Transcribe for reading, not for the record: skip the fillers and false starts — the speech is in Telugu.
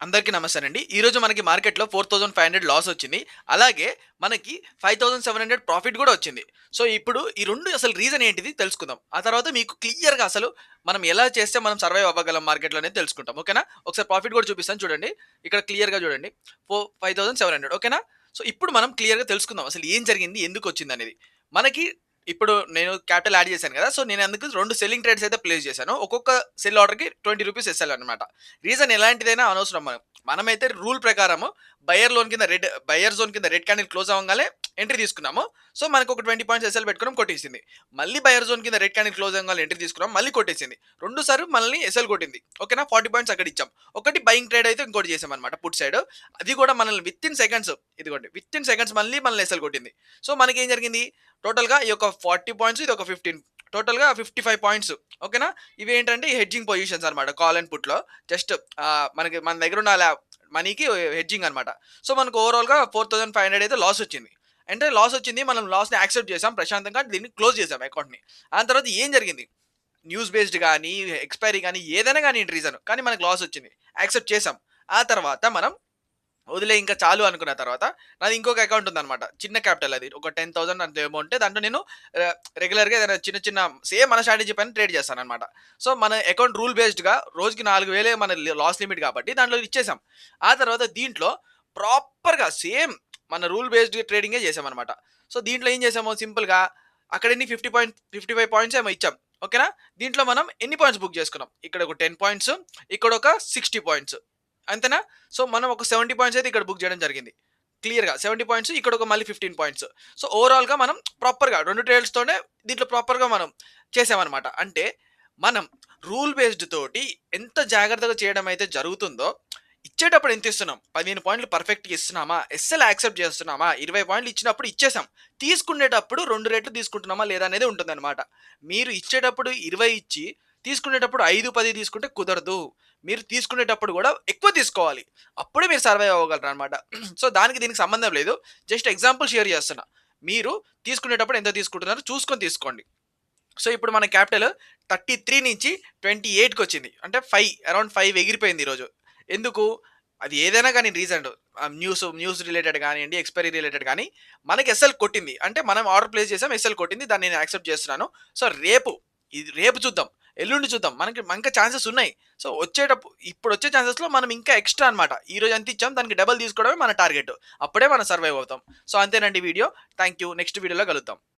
అందరికీ నమస్తేనండి. ఈరోజు మనకి మార్కెట్‌లో 4500 లాస్ వచ్చింది. అలాగే మనకి 5700 ప్రాఫిట్ గూడా వచ్చింది. సో, ఇప్పుడు ఈ 2 అసలు రీజన్ ఏంటిది తెలుసుకుందాం. ఆ తర్వాత మీకు క్లియర్‌గా అసలు మనం ఎలా చేస్తే మనం సర్వైవ్ అవ్వగలం మార్కెట్‌లో అనేది తెలుసుకుంటాం. ఓకేనా? ఒకసారి ప్రాఫిట్ గూడా చూపిస్తాను చూడండి. ఇక్కడ క్లియర్‌గా చూడండి. 5700 ఓకేనా? సో, ఇప్పుడు మనం క్లియర్‌గా తెలుసుకుందాం. అసలు ఏం జరిగింది? ఎందుకొచ్చిందనేది. మనకి ఇప్పుడు నేను క్యాపిటల్ యాడ్ చేశాను గదా! సో, నేను అందుకు 2 సెల్లింగ్ ట్రేడ్స్ అయితే ప్లేస్ చేశాను. ఒక్కొక్క సెల్ ఆర్డర్‌కి ₹20 ఎస్ఎల్ అన్నమాట. రీజన్ ఎలాంటిదైనా అనవసరం మనమైతే రూల్ ప్రకారము బయర్ జోన్ కింద రెడ్ క్యాండిల్ క్లోజ్ అవ్వంగానే ఎంట్రీ తీసుకున్నాము. సో, మనకు ఒక 20 పాయింట్స్ ఎస్ఎల్ పెట్టుకున్నాం కొట్టేసింది. మళ్ళీ బయర్ జోన్ కింద రెడ్ క్యాండిల్ క్లోజ్ అవ్వంగానే ఎంట్రీ తీసుకున్నాం. మళ్ళీ కొట్టేసింది. 2 సార్లు మనల్ని ఎస్ఎల్ కొట్టింది. ఓకేనా? 40 పాయింట్స్ అక్కడ ఇచ్చాం. ఒకటి బయింగ్ ట్రేడ్ అయితే ఇంకోటి చేసామన్నమాట పుట్ సైడ్. అది కూడా మనల్ని వితిన్ సెకండ్స్ ఇదిగోండి వితిన్ సెకండ్స్ మనల్ని ఎస్ఎల్ కొట్టింది. సో, మనకేం జరిగింది? టోటల్‌గా ఈ యొక్క 40 పాయింట్స్ ఇది ఒక 15 టోటల్‌గా 55 పాయింట్స్. ఓకేనా? ఇవేంటంటే హెడ్జింగ్ పొజిషన్స్ అన్నమాట కాల్ అండ్ పుట్‌లో. జస్ట్ మనకి మన దగ్గర ఉన్న మనీకి హెడ్జింగ్ అన్నమాట. సో, మనకు ఓవరాల్‌గా 4500 అయితే లాస్ వచ్చింది. అంటే లాస్ వచ్చింది. మనం లాస్‌ని యాక్సెప్ట్ చేసాం. ప్రశాంతంగా దీన్ని క్లోజ్ చేసాం అకౌంట్‌ని. ఆ తర్వాత ఏం జరిగింది? న్యూస్ బేస్డ్ గాని, ఎక్స్‌పైరీ గాని ఏదైనా గానియండి రీజన్. కానీ మనకు లాస్ వచ్చింది. యాక్సెప్ట్ చేసాం. ఆ తర్వాత మనం వదిలేయి ఇంకా చాలు అనుకున్న తర్వాత నాది ఇంకొక అకౌంట్ ఉందన్నమాట. చిన్న క్యాపిటల్ అది. ఒక 10,000 అంత అమౌంటే. దాంట్లో నేను రెగ్యులర్‌గా ఏదైనా చిన్న చిన్న సేమ్ మన స్ట్రాటజీ పైన ట్రేడ్ చేస్తానన్నమాట. సో, మన అకౌంట్ రూల్ బేస్డ్‌గా రోజుకి 4000 మన లాస్ లిమిట్ కాబట్టి దాంట్లో ఇచ్చేసాం. ఆ తర్వాత దీంట్లో ప్రాపర్‌గా సేమ్ మన రూల్ బేస్డ్ ట్రేడింగే చేసామన్నమాట. సో, దీంట్లో ఏం చేసాము సింపుల్‌గా అక్కడ ఎన్ని 55 పాయింట్స్ ఏమో ఇచ్చాం. ఓకేనా? దీంట్లో మనం ఎన్ని పాయింట్స్ బుక్ చేసుకున్నాం. ఇక్కడ ఒక 10 పాయింట్స్, ఇక్కడ ఒక 60 పాయింట్స్. అంతేనా? సో, మనం ఒక 70 పాయింట్స్ అయితే ఇక్కడ బుక్ చేయడం జరిగింది. క్లియర్‌గా 70 పాయింట్స్ ఇక్కడ ఒక మళ్ళీ 15 పాయింట్స్. సో, ఓవరాల్‌గా మనం ప్రాపర్‌గా 2 ట్రేడ్స్‌తోనే దీంట్లో ప్రాపర్‌గా మనం చేసామన్నమాట. అంటే మనం రూల్ బేస్డ్ తోటి ఎంత జాగ్రత్తగా చేయడం అయితే జరుగుతుందో, ఇచ్చేటప్పుడు ఎంత ఇస్తున్నాం? 15 పాయింట్లు పర్ఫెక్ట్‌గా ఇస్తున్నామా? ఎస్ఎల్ యాక్సెప్ట్ చేస్తున్నామా? 20 పాయింట్లు ఇచ్చినప్పుడు ఇచ్చేసాం. తీసుకునేటప్పుడు 2 రెట్లు తీసుకుంటున్నామా లేదా అనేది ఉంటుందన్నమాట. మీరు ఇచ్చేటప్పుడు 20 ఇచ్చి, తీసుకునేటప్పుడు 5, 10 తీసుకుంటే కుదరదు. మీరు తీసుకునేటప్పుడు గూడా ఎక్కువ తీసుకోవాలి. అప్పుడే మీరు సర్వైవ్ అవ్వగలరనమాట. సో, దానికి దీనికి సంబంధం లేదు. జస్ట్ ఎగ్జాంపుల్ షేర్ చేస్తున్నా. మీరు తీసుకునేటప్పుడు ఎంత తీసుకుంటున్నారో చూసుకొని తీసుకోండి. సో, ఇప్పుడు మన క్యాపిటల్ 33 నుంచి 28కొచ్చింది. అంటే అరౌండ్ 5 ఎగిరిపోయింది ఈరోజు. ఎందుకు? అది ఏదైనా గాని రీజన్ న్యూస్ రిలేటెడ్ గానియండి, ఎక్స్‌పైరీ రిలేటెడ్ గాని మనకి ఎస్ఎల్ కొట్టింది. అంటే మనం ఆర్డర్ ప్లేస్ చేసాం. ఎస్ఎల్ కొట్టింది. దాన్ని నేను యాక్సెప్ట్ చేస్తున్నాను. సో, రేపు చూద్దాం. ఎల్లుండి చూద్దాం. ఇంకా ఛాన్సెస్ ఉన్నాయి. సో, ఇప్పుడొచ్చే ఛాన్సెస్‌లో మనం ఇంకా ఎక్స్‌ట్రా అన్నమాట. ఈరోజు ఎంత ఇచ్చాం దానికి డబుల్ తీసుకోవడమే మన టార్గెట్. అప్పుడే మనం సర్వైవ్ అవుతాం. సో, అంతేనండి వీడియో. Thank you. నెక్స్ట్ వీడియోలో కలుద్దాం.